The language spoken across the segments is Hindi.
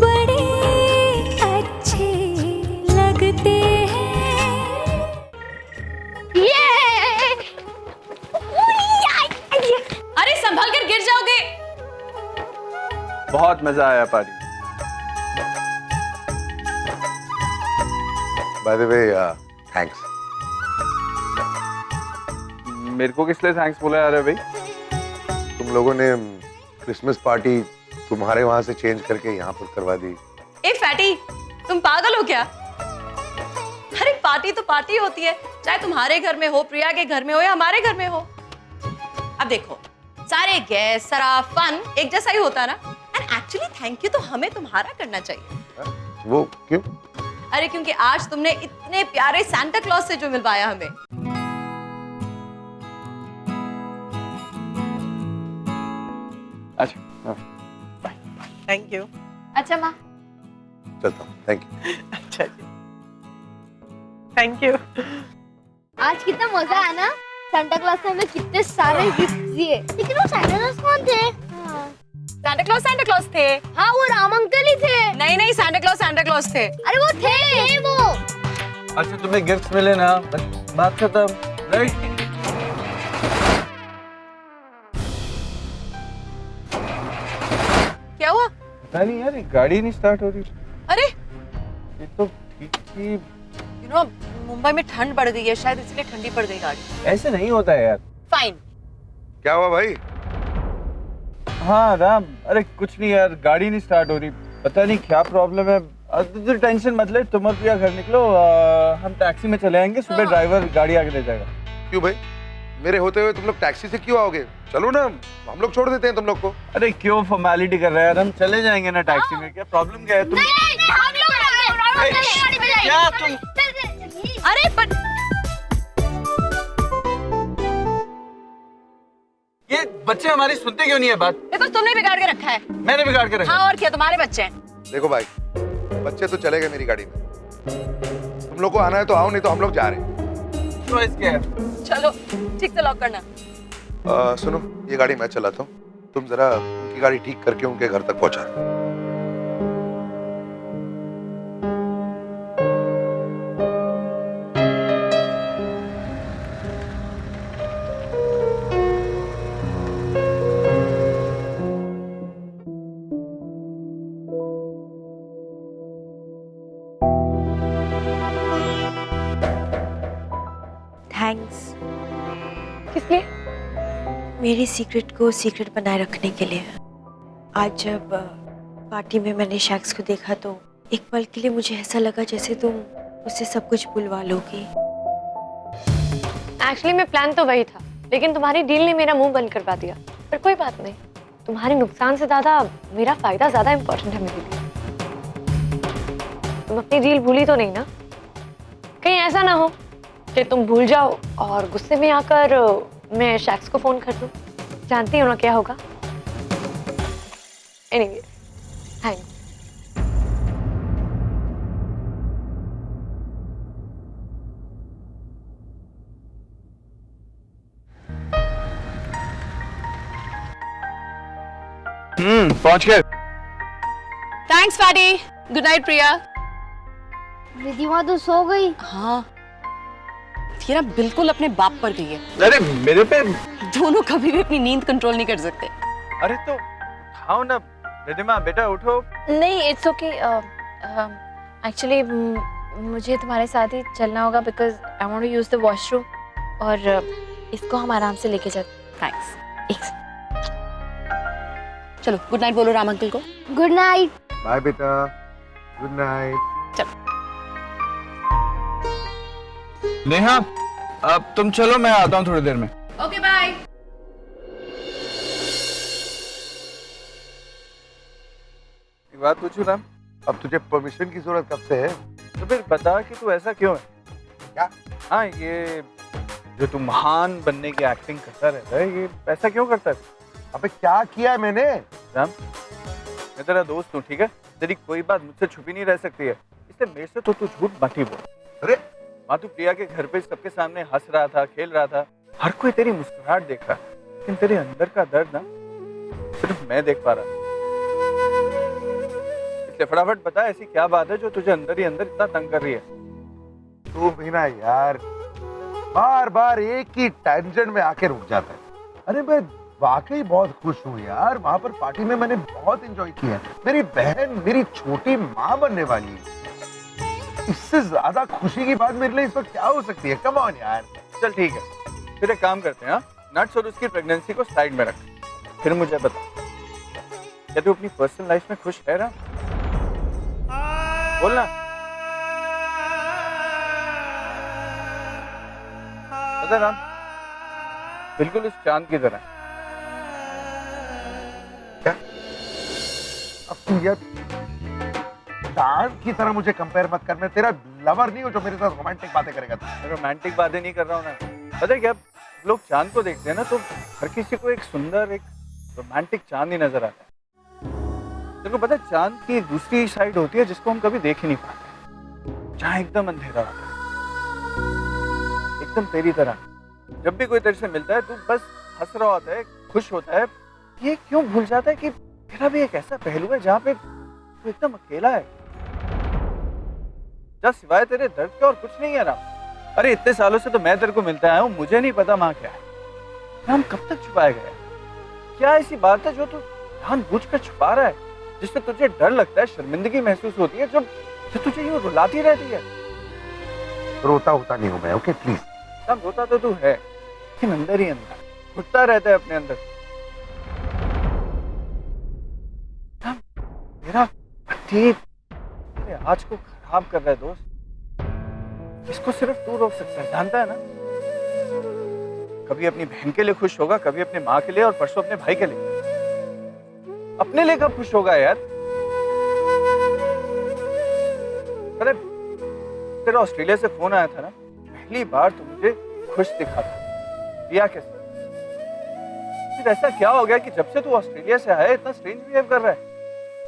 बड़े अच्छे लगते हैं ये। अरे संभल कर गिर जाओगे। बहुत मजा आया पारी। By the way thanks. मेरे को किस लिए थैंक्स बोला यार भाई? तुम लोगों ने क्रिसमस पार्टी तुम्हारे वहां से चेंज करके यहाँ पर करवा दी। ए फैटी, तुम पागल हो क्या? अरे पार्टी तो पार्टी होती है, चाहे तुम्हारे घर में हो, प्रिया के घर में हो या हमारे घर में हो। अब देखो, सारे गेस्ट, सारा फन एक जैसा ही होता है ना। एंड एक्चुअली थैंक यू तो हमें तुम्हारा करना चाहिए। वो क्यों? अरे क्योंकि आज तुमने इतने प्यारे सांता क्लॉज से जो मिलवाया हमें। अच्छा थैंक यू। अच्छा माँ, चलता हूँ। Thank you. अच्छा जी, थैंक यू। आज कितना मजा आया ना। सांता क्लॉज ने हमें कितने सारे गिफ्ट दिए। लेकिन वो सांता क्लॉज कौन थे? सांता क्लॉज थे। हाँ, वो राम अंकल ही थे। नहीं सांता क्लॉज थे। अरे वो थे वो। अच्छा, तुम्हें गिफ्ट्स मिले ना, बस बात खत्म, राइट? क्या हुआ? पता नहीं यार, गाड़ी नहीं स्टार्ट हो रही। अरे ये तो ठीक थी। यू नो मुंबई में ठंड बढ़ गई है, शायद इसलिए ठंडी पड़ गई गाड़ी। ऐसे नहीं होता है यार। फाइन। क्या हुआ भाई? हाँ राम, अरे कुछ नहीं यार, गाड़ी नहीं स्टार्ट हो रही, पता नहीं क्या प्रॉब्लम है। तो टेंशन मत ले, तुम और प्रिया घर निकलो, हम टैक्सी में चले आएंगे, सुबह ड्राइवर गाड़ी आके ले जाएगा। क्यों भाई? मेरे होते हुए तुम लोग टैक्सी से क्यों आओगे? चलो ना, हम लोग छोड़ देते हैं तुम लोग को। अरे क्यों फॉर्मेलिटी कर रहे हैं यार, हम चले जाएंगे ना टैक्सी में, क्या प्रॉब्लम क्या है? तुम हम लोग गाड़ी में जाएंगे। क्या तुम? अरे पर ये बच्चे हमारी सुनते क्यों नहीं है बात? ये तो तुमने बिगाड़ के रखा है। मैंने बिगाड़ के रखा। हाँ और क्या, तुम्हारे बच्चे हैं। देखो भाई, बच्चे तो चले गए मेरी गाड़ी में, तुम लोग को आना है तो आओ, नहीं तो हम लोग जा रहे हैं। चॉइस क्या है? चलो ठीक से लॉक करना। सुनो, ये गाड़ी मैं चलाता हूँ, तुम जरा उनकी गाड़ी ठीक करके उनके घर तक पहुंचा दो। थैंक्स किस लिए? मेरी सीक्रेट को सीक्रेट बनाए रखने के लिए। आज जब पार्टी में मैंने शख्स को देखा तो एक पल के लिए मुझे ऐसा लगा जैसे तुम उससे सब कुछ बुलवा लोगी। एक्चुअली मैं प्लान तो वही था, लेकिन तुम्हारी डील ने मेरा मुंह बंद करवा दिया। पर कोई बात नहीं, तुम्हारे नुकसान से ज्यादा मेरा फायदा ज्यादा इम्पोर्टेंट है मेरे लिए। तुम अपनी डील भूली तो नहीं ना? कहीं ऐसा ना हो कि तुम भूल जाओ और गुस्से में आकर मैं शख्स को फोन कर दूं। जानती हो ना क्या होगा? Anyway, thanks. पहुंच गए। Thanks fatty. गुड नाइट प्रिया। रिधिमा तो सो गई। हाँ, ये ना बिल्कुल अपने बाप पर गई है। अरे मेरे पे। दोनों कभी भी अपनी नींद कंट्रोल नहीं कर सकते। अरे तो उठाओ ना रिधिमा, बेटा उठो। नहीं, इट्स ओके। एक्चुअली मुझे तुम्हारे साथ ही चलना होगा because I want to use the washroom, और इसको हम आराम से लेके जाते। थैंक्स। चलो गुड नाइट बोलो राम अंकल को। Good night. बाय बेटा, गुड नाइट। नेहा, अब तुम चलो, मैं आता हूँ थोड़ी देर में। Okay bye. एक बात पूछूं राम? अब तुझे परमिशन की जरूरत कब से है? तो फिर बता कि तू ऐसा क्यों है? क्या? हाँ, ये जो तू महान बनने की एक्टिंग करता रहता है, ये ऐसा क्यों करता है? अबे क्या किया है मैंने? राम, मैं तेरा दोस्त हूँ, ठीक है? तेरी कोई बात मुझसे छुपी नहीं रह सकती है, इसलिए मेरे से तो तू झूठ मत ही बोल। अरे माँ, तू प्रिया के घर पे सबके सामने हंस रहा था, खेल रहा था, हर कोई तेरी मुस्कुराहट देख रहा, लेकिन तेरे अंदर का दर्द ना सिर्फ मैं देख पा रहा। इसलिए फटाफट बता, ऐसी क्या बात है जो तुझे अंदर ही अंदर इतना तंग कर रही है? तू भी ना यार बार बार एक ही टेंशन में आके रुक जाता है। अरे मैं वाकई बहुत खुश हूँ यार, वहां पर पार्टी में मैंने बहुत एंजॉय किया। मेरी बहन मेरी छोटी माँ बनने वाली है, इससे ज्यादा खुशी की बात मेरे लिए इस वक्त क्या हो सकती है? कम ऑन यार। चल ठीक है, फिर एक काम करते हैं। हाँ, नट्स और उसकी प्रेगनेंसी को साइड में रख, फिर मुझे बता, क्या तू अपनी पर्सनल लाइफ में खुश है? बोलना। पता राम, बिल्कुल उस चांद की तरह। क्या अब तू यार चांद की तरह मुझे कंपेयर मत कर। मैं तेरा लवर नहीं हूँ जो मेरे साथ रोमांटिक बातें करेगा। मैं रोमांटिक बातें नहीं कर रहा हूँ ना। पता है क्या, लोग चांद को देखते हैं ना तो हर किसी को एक सुंदर, एक रोमांटिक चांद ही नजर आता है। तेरे को पता है चांद की दूसरी साइड होती है जिसको हम कभी देख ही नहीं पाते, जहाँ एकदम अंधेरा होता है, एकदम तेरी तरह। जब भी कोई तेरे से मिलता है तू बस हंस रहा होता है, खुश होता है। ये क्यों भूल जाता है कि तेरा भी एक ऐसा पहलू है जहाँ पे तू एकदम अकेला है, जहाँ सिवाय तेरे दर्द के और कुछ नहीं है राम। अरे इतने सालों से तो मैं तेरे को मिलता आया हूँ, मुझे नहीं पता माँ क्या है। राम कब तक छुपाएगा? क्या ऐसी बात है जो तू जानबूझकर छुपा रहा है, जिससे तुझे डर लगता है, शर्मिंदगी महसूस होती है, जो तुझे यूं रुलाती रहती है? रोता होता नहीं हूँ मैं, ओके प्लीज। राम रोता तो तू है, लेकिन अंदर ही अंदर घुटता रहता है अपने अंदर। राम, मेरा पति मेरे आज को खराब कर रहा है दोस्त। इसको सिर्फ तू रोक सकता है, जानता है ना? कभी अपनी बहन के लिए खुश होगा, कभी अपनी माँ के लिए, और परसों अपने भाई के लिए। अपने लिए कब खुश होगा यार? अरे तेरा ऑस्ट्रेलिया से फोन आया था ना, पहली बार तो मुझे खुश दिखा था। प्रिया के साथ फिर ऐसा क्या हो गया कि जब से तू ऑस्ट्रेलिया से आया इतना स्ट्रेंज बिहेव कर रहा है?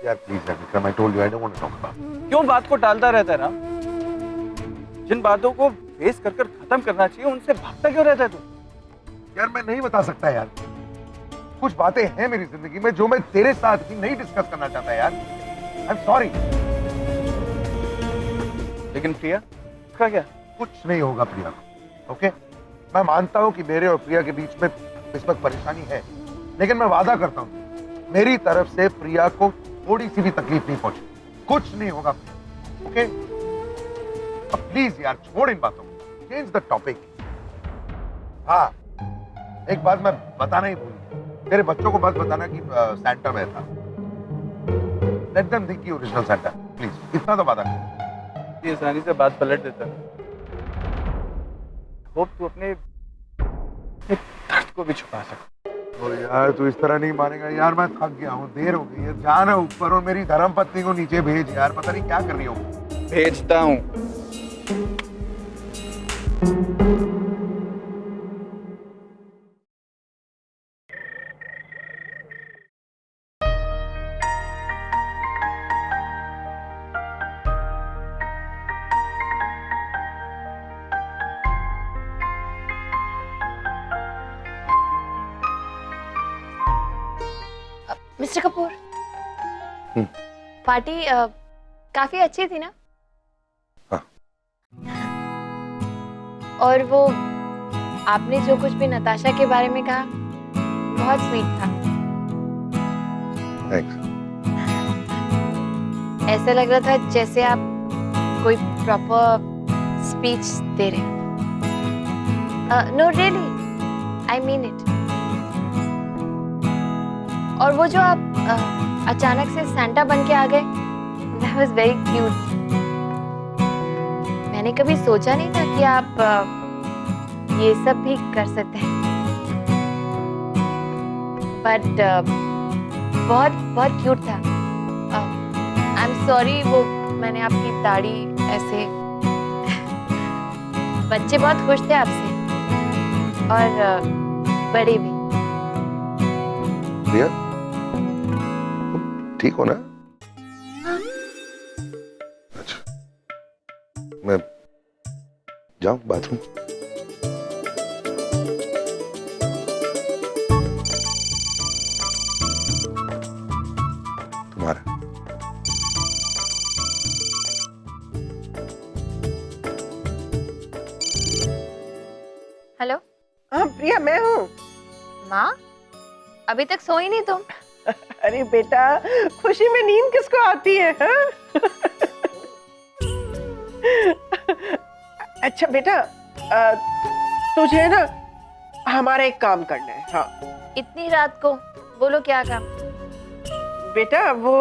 यार please Vikram, I told you I don't want to talk about. क्यों बात को टालता रहता है ना? जिन बातों को फेस कर खत्म करना चाहिए उनसे भागता क्यों रहता है तू? यार मैं नहीं बता सकता यार, कुछ बातें हैं मेरी जिंदगी में जो मैं तेरे साथ भी नहीं डिस्कस करना चाहता यार। I am sorry. लेकिन प्रिया, उसका क्या? कुछ नहीं होगा प्रिया, ओके? मैं मानता हूं कि मेरे और प्रिया के बीच में इस वक्त परेशानी है, लेकिन मैं वादा करता हूं मेरी तरफ से प्रिया को थोड़ी सी भी तकलीफ नहीं पहुंची। कुछ नहीं होगा प्रिया, ओके? अब प्लीज यार छोड़ इन बातों को, चेंज द टॉपिक। हाँ, एक बात मैं बताना ही भूल गया, तेरे बच्चों को मत बताना कि सैंटा में था। Let them think you original Santa, please इतना तो वादा कर। ये आसानी से बात पलट देता है। होप तू अपने दर्द को भी छुपा सकता। ओ यार तू इस तरह नहीं मानेगा यार, मैं थक गया हूँ, देर हो गई है। जाना ऊपर और मेरी धर्मपत्नी को नीचे भेज यार, पता नहीं क्या कर रही हो। भेजता हूँ। मिस्टर कपूर, पार्टी काफी अच्छी थी ना? हाँ। और वो आपने जो कुछ भी नताशा के बारे में कहा बहुत स्वीट था। थैंक्स। ऐसा लग रहा था जैसे आप कोई प्रॉपर स्पीच दे रहे हैं। No really, I mean it. और वो जो आप अचानक से सैंटा बन के आ गए, that was very cute. मैंने कभी सोचा नहीं था कि आप ये सब भी कर सकते हैं, बट बहुत बहुत क्यूट था। आई एम सॉरी, वो मैंने आपकी दाढ़ी ऐसे बच्चे बहुत खुश थे आपसे, और बड़े भी। प्रिया, ठीक हो ना? अच्छा, मैं जाऊं बाथरूम? तुम्हारा हाँ प्रिया, मैं हूँ। माँ, अभी तक सोई नहीं तुम? अरे बेटा, खुशी में नींद किसको आती है, हाँ? अच्छा बेटा, तुझे ना हमारा एक काम करना है। हाँ इतनी रात को? बोलो क्या काम? बेटा, वो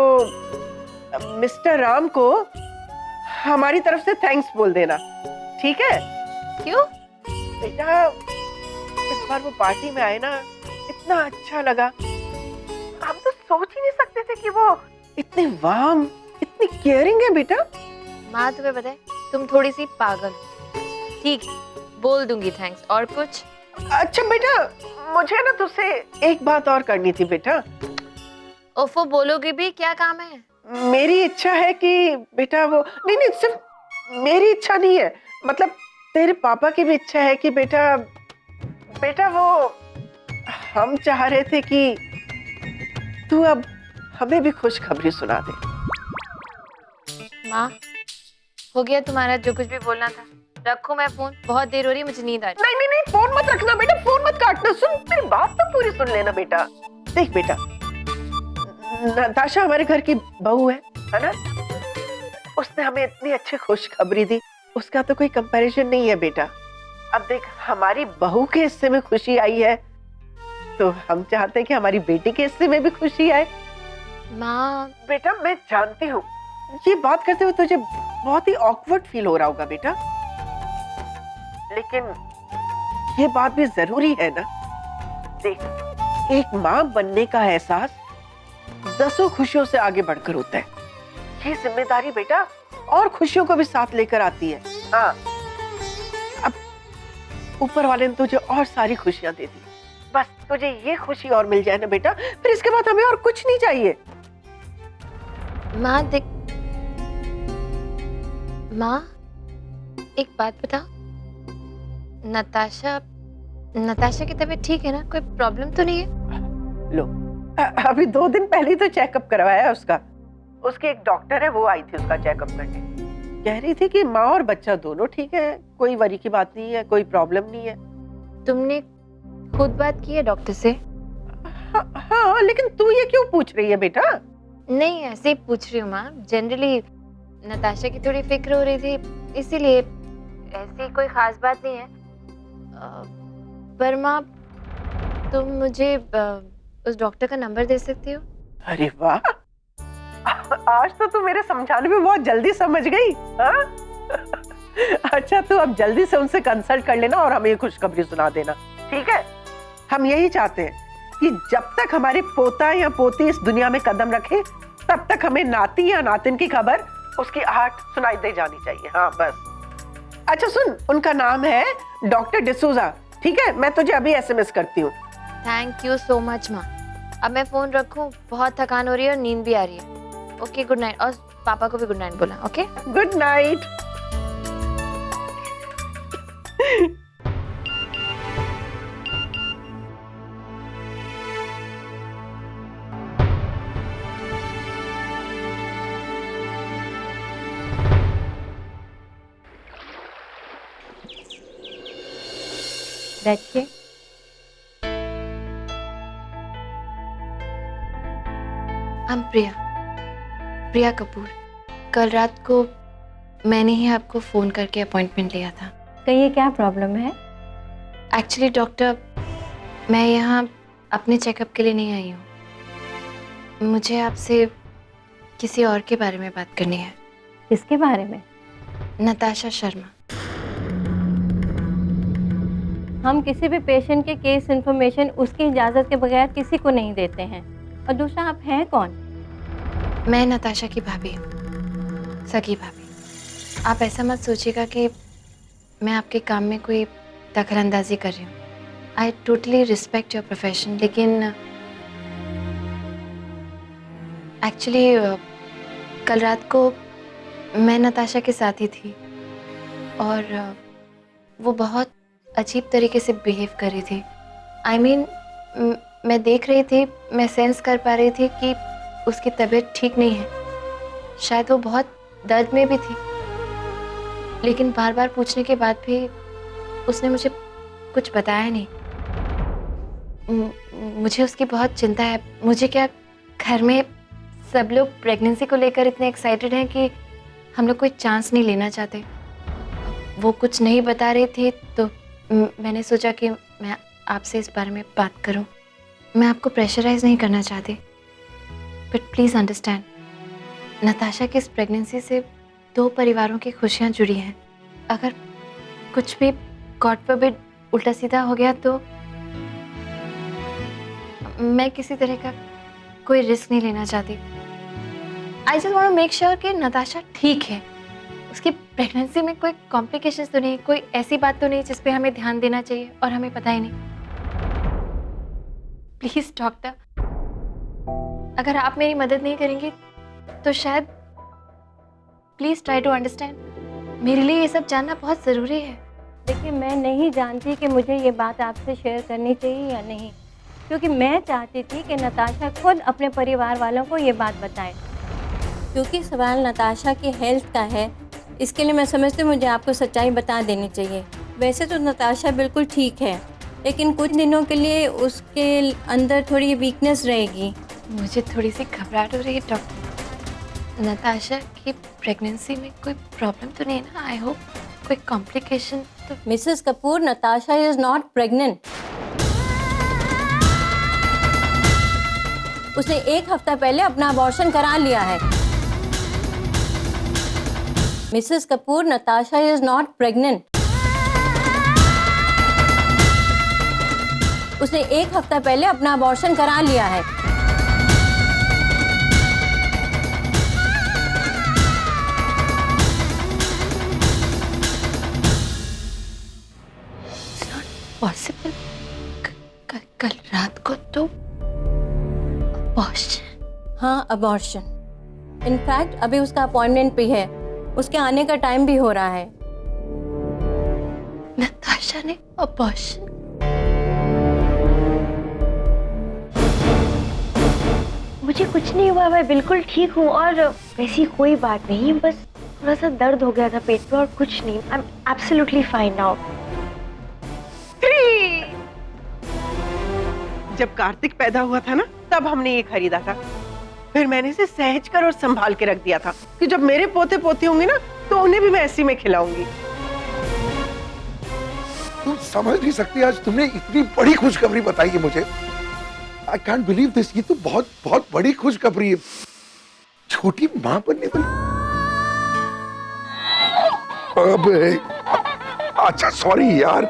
मिस्टर राम को हमारी तरफ से थैंक्स बोल देना, ठीक है? क्यों? बेटा, इस बार वो पार्टी में आए ना, इतना अच्छा लगा। हम तो सोच ही नहीं सकते थे कि वो इतने वार्म, इतनी केयरिंग है बेटा। माँ तुम्हें पता है, तुम थोड़ी सी पागल हो। ठीक है, बोल दूंगी थैंक्स। और कुछ? अच्छा बेटा, मुझे ना तुझसे एक बात और करनी थी बेटा। ओफो, बोलोगे भी? क्या काम है? मेरी इच्छा है कि बेटा वो, नहीं नहीं, सिर्फ मेरी इच्छा नहीं है, मतलब तेरे पापा की भी इच्छा है कि बेटा वो, हम चाह रहे थे कि तू अब हमें भी खुशखबरी सुना दे। माँ, हो गया तुम्हारा जो कुछ भी बोलना था। रखो मैं फोन, बहुत देर हो रही है, मुझे नींद आ रही है। नहीं नहीं नहीं, फोन मत रखना बेटा, फोन मत काटना। सुन, मेरी बात तो पूरी सुन लेना बेटा। देख बेटा, नताशा हमारे घर की बहू है ना? उसने हमें इतनी अच्छी खुशखबरी दी, उसका तो कोई कंपैरिजन नहीं है बेटा। अब देख, हमारी बहू के हिस्से में खुशी आई है, तो हम चाहते हैं कि हमारी बेटी के हिस्से में भी खुशी आए। माँ, बेटा, मैं जानती हूँ ये बात करते हुए तुझे बहुत ही ऑकवर्ड फील हो रहा होगा बेटा, लेकिन ये बात भी जरूरी है ना। देख, एक माँ बनने का एहसास 10 खुशियों से आगे बढ़कर होता है। ये जिम्मेदारी बेटा और खुशियों को भी साथ लेकर आती है। हाँ, अब ऊपर वाले ने तुझे और सारी खुशियां दे दी, बस तुझे ये खुशी और मिल जाए ना बेटा, फिर इसके बाद हमें और कुछ नहीं चाहिए। माँ देख, माँ एक बात बताओ, नताशा की तबीयत ठीक है ना? कोई प्रॉब्लम तो नहीं है? लो, अभी 2 दिन पहले ही तो चेकअप करवाया है उसका। उसकी एक डॉक्टर है, वो आई थी उसका चेकअप करने, कह रही थी कि माँ और बच्चा दोनों ठीक है, कोई वरी की बात नहीं है, कोई प्रॉब्लम नहीं है। तुमने खुद बात की है डॉक्टर से? हाँ, लेकिन तू ये क्यों पूछ रही है बेटा? नहीं, ऐसे ही पूछ रही हूँ माँ। जनरली नताशा की थोड़ी फिक्र हो रही थी, इसीलिए। ऐसी कोई खास बात नहीं है। पर माँ, तुम मुझे उस डॉक्टर का नंबर दे सकती हो? अरे वाह, आज तो तू मेरे समझाने में बहुत जल्दी समझ गई। हाँ? अच्छा, तू अब जल्दी से उनसे कंसल्ट कर लेना और हमें खुशखबरी सुना देना, ठीक है? हम यही चाहते हैं कि जब तक हमारे पोता या पोती इस दुनिया में कदम रखे, तब तक हमें नाती या नातिन की खबर, उसकी आहट सुनाई दे जानी चाहिए। हाँ बस। अच्छा सुन, उनका नाम है डॉक्टर डिसूजा, ठीक है? मैं तुझे अभी SMS करती हूँ। थैंक यू सो मच माँ। अब मैं फोन रखूं, बहुत थकान हो रही है और नींद भी आ रही है। Okay, good night. और पापा को भी गुड नाइट बोला। Okay, good night. बैठिए। हम प्रिया कपूर। कल रात को मैंने ही आपको फ़ोन करके अपॉइंटमेंट लिया था। कहिए, क्या प्रॉब्लम है? एक्चुअली डॉक्टर, मैं यहाँ अपने चेकअप के लिए नहीं आई हूँ। मुझे आपसे किसी और के बारे में बात करनी है। किसके बारे में? नताशा शर्मा। हम किसी भी पेशेंट के केस इन्फॉर्मेशन उसकी इजाज़त के बगैर किसी को नहीं देते हैं। और दूसरा, आप हैं कौन? मैं नताशा की भाभी हूँ, सगी भाभी। आप ऐसा मत सोचिएगा कि मैं आपके काम में कोई दखलंदाजी कर रही हूँ। I totally respect your profession, लेकिन एक्चुअली कल रात को मैं नताशा के साथ ही थी और वो बहुत अजीब तरीके से बिहेव कर रही थी। I mean, मैं देख रही थी, मैं सेंस कर पा रही थी कि उसकी तबीयत ठीक नहीं है। शायद वो बहुत दर्द में भी थी, लेकिन बार बार पूछने के बाद भी उसने मुझे कुछ बताया नहीं। मुझे उसकी बहुत चिंता है। मुझे क्या, घर में सब लोग प्रेगनेंसी को लेकर इतने एक्साइटेड हैं कि हम लोग कोई चांस नहीं लेना चाहते। वो कुछ नहीं बता रही थी तो मैंने सोचा कि मैं आपसे इस बारे में बात करूं। मैं आपको प्रेशराइज नहीं करना चाहती, बट प्लीज़ अंडरस्टैंड, नताशा की इस प्रेगनेंसी से 2 परिवारों की खुशियां जुड़ी हैं। अगर कुछ भी गॉड फॉरबिड उल्टा सीधा हो गया तो मैं किसी तरह का कोई रिस्क नहीं लेना चाहती। I just want to make sure कि नताशा ठीक है, उसकी प्रेगनेंसी में कोई कॉम्प्लिकेशंस तो नहीं, कोई ऐसी बात तो नहीं जिस पे हमें ध्यान देना चाहिए और हमें पता ही नहीं। प्लीज डॉक्टर, अगर आप मेरी मदद नहीं करेंगे तो शायद, प्लीज ट्राई टू अंडरस्टैंड। मेरे लिए ये सब जानना बहुत ज़रूरी है। देखिए, मैं नहीं जानती कि मुझे ये बात आपसे शेयर करनी चाहिए या नहीं, क्योंकि मैं चाहती थी कि नताशा खुद अपने परिवार वालों को ये बात बताए। क्योंकि सवाल नताशा की हेल्थ का है, इसके लिए मैं समझती हूँ मुझे आपको सच्चाई बता देनी चाहिए। वैसे तो नताशा बिल्कुल ठीक है, लेकिन कुछ दिनों के लिए उसके अंदर थोड़ी वीकनेस रहेगी। मुझे थोड़ी सी घबराहट हो रही है डॉक्टर। नताशा की प्रेगनेंसी में कोई प्रॉब्लम तो नहीं है ना? आई होप कोई कॉम्प्लिकेशन तो। Mrs Kapoor, Natasha is not pregnant. उसने 1 हफ्ता पहले अपना अबॉर्शन करा लिया है। Mrs Kapoor, Natasha is not pregnant. उसने 1 हफ्ता पहले अपना अबॉर्शन करा लिया है। पॉसिबल, कल रात को तो अबॉर्शन। हाँ, अबॉर्शन। इनफैक्ट अभी उसका अपॉइंटमेंट भी है, उसके आने का टाइम भी हो रहा है। नताशा ने अबॉर्शन? मुझे कुछ नहीं हुआ, मैं बिल्कुल ठीक हूँ और वैसी कोई बात नहीं, बस थोड़ा सा दर्द हो गया था पेट में और कुछ नहीं। I am absolutely fine now. जब कार्तिक पैदा हुआ था ना, तब हमने ये खरीदा था। फिर मैंने इसे सहज कर और संभाल के रख दिया था कि जब मेरे पोते पोती होंगे ना तो उन्हें भी मैं ऐसी में खिलाऊंगी। तुम समझ नहीं सकती, आज तुमने इतनी बड़ी खुशखबरी बताई है मुझे। I can't believe this. ये तो बहुत बहुत बड़ी खुशखबरी है। छोटी मां बनने वाली। अबे, अच्छा सॉरी यार,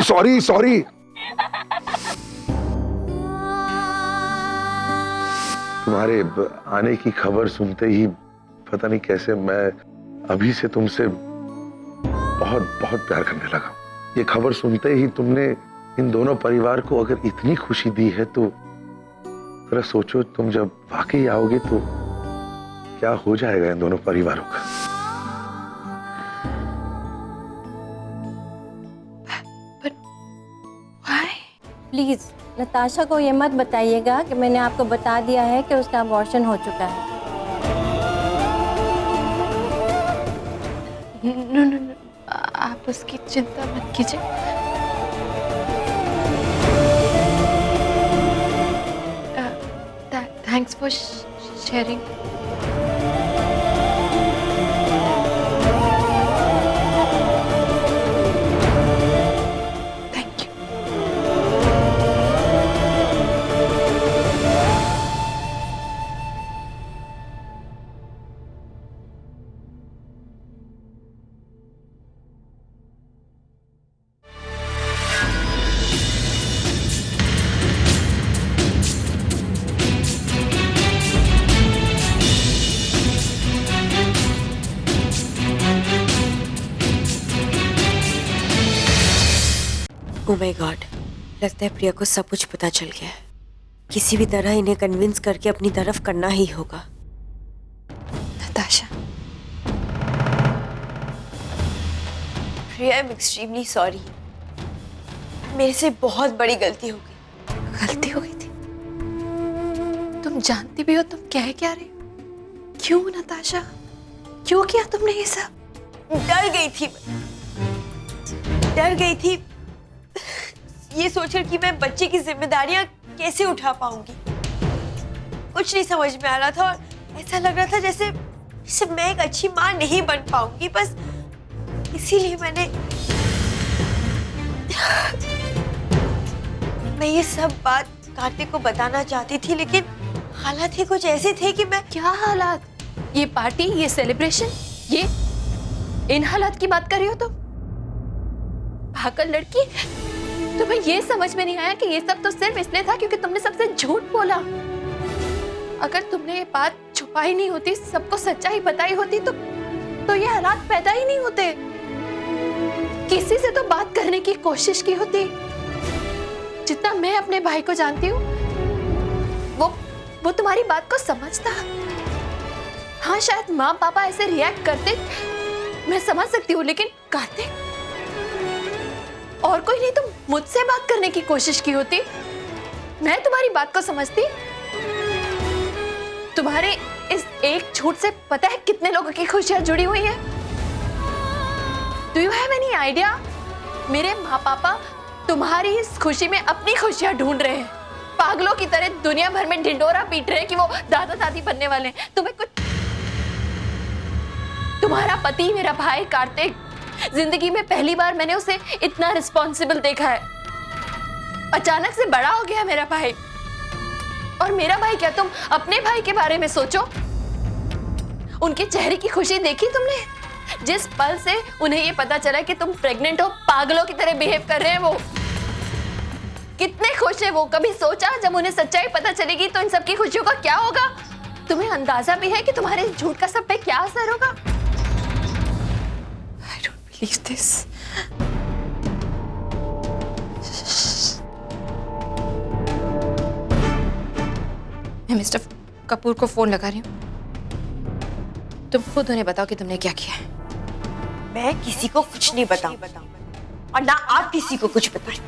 सॉरी। तुम्हारे आने की खबर सुनते ही पता नहीं कैसे मैं अभी से तुमसे बहुत बहुत प्यार करने लगा। ये खबर सुनते ही तुमने इन दोनों परिवार को अगर इतनी खुशी दी है तो जरा सोचो, तुम जब वाकई आओगे तो क्या हो जाएगा इन दोनों परिवारों का। प्लीज नताशा को ये मत बताइएगा कि मैंने आपको बता दिया है कि उसका अबॉर्शन हो चुका है। नो, आप उसकी चिंता मत कीजिए। Thanks for sharing. Oh my God, लगता है प्रिया को सब कुछ पता चल गया है। किसी भी तरह इन्हें कन्विंस करके अपनी तरफ करना ही होगा। नताशा, प्रिया, आई एम एक्सट्रीमली सॉरी। मेरे से बहुत बड़ी गलती हो गई। गलती हो गई थी? तुम जानती भी हो तुम कह क्या रही? क्यों नताशा, क्यों किया तुमने ये सब? डर गई थी। ये सोचकर कि मैं बच्चे की जिम्मेदारियां कैसे उठा पाऊंगी। कुछ नहीं समझ में आ रहा था और ऐसा लग रहा था जैसे जैसे मैं एक अच्छी माँ नहीं बन पाऊंगी। बस इसीलिए मैं ये सब बात कार्तिक को बताना चाहती थी, लेकिन हालात ही कुछ ऐसे थे कि मैं। क्या हालात? ये पार्टी, ये सेलिब्रेशन, ये इन हालात की बात कर रही हो तुम? पागल लड़की, तुम्हें ये समझ में नहीं आया कि ये सब तो सिर्फ इसलिए था क्योंकि तुमने सबसे झूठ बोला। अगर तुमने ये बात छुपाई नहीं होती, सबको सच्चाई बताई होती तो ये हालात पैदा ही नहीं होते। किसी से तो बात करने की कोशिश की होती। जितना मैं अपने भाई को जानती हूँ, वो तुम्हारी बात को समझता। हाँ, शायद माँ पापा ऐसे रिएक्ट करते, मैं समझ सकती हूँ, लेकिन कार्तिक और कोई नहीं, तुम मुझसे बात करने की कोशिश की होती, मैं तुम्हारी बात को समझती। तुम्हारे इस एक झूठ से पता है कितने लोगों की खुशियां जुड़ी हुई हैं? Do you have any idea? मेरे माँ पापा तुम्हारी इस खुशी में अपनी खुशियां ढूंढ रहे हैं, पागलों की तरह दुनिया भर में ढिंडोरा पीट रहे हैं कि वो दादा दादी बनने वाले हैं। तुम्हें कुछ, तुम्हारा पति मेरा भाई कार्तिक, जिंदगी में पहली बार मैंने उसे इतना रिस्पॉन्सिबल देखा है। अचानक से बड़ा हो गया मेरा भाई। और मेरा भाई क्या, तुम अपने भाई के बारे में सोचो। उनके चेहरे की खुशी देखी तुमने? जिस पल से उन्हें ये पता चला कि तुम प्रेग्नेंट हो, पागलों की तरह बिहेव कर रहे हैं वो। कितने खुश है वो। कभी सोचा जब उन्हें सच्चाई पता चलेगी तो इन सबकी खुशियों का क्या होगा? तुम्हें अंदाजा भी है कि तुम्हारे झूठ का सब पे क्या असर होगा? I don't believe this. मैं मिस्टर कपूर को फोन लगा रही हूँ। तुम खुद उन्हें बताओ कि तुमने क्या किया है। मैं किसी को कुछ नहीं बताऊं और ना आप किसी को कुछ बताएं।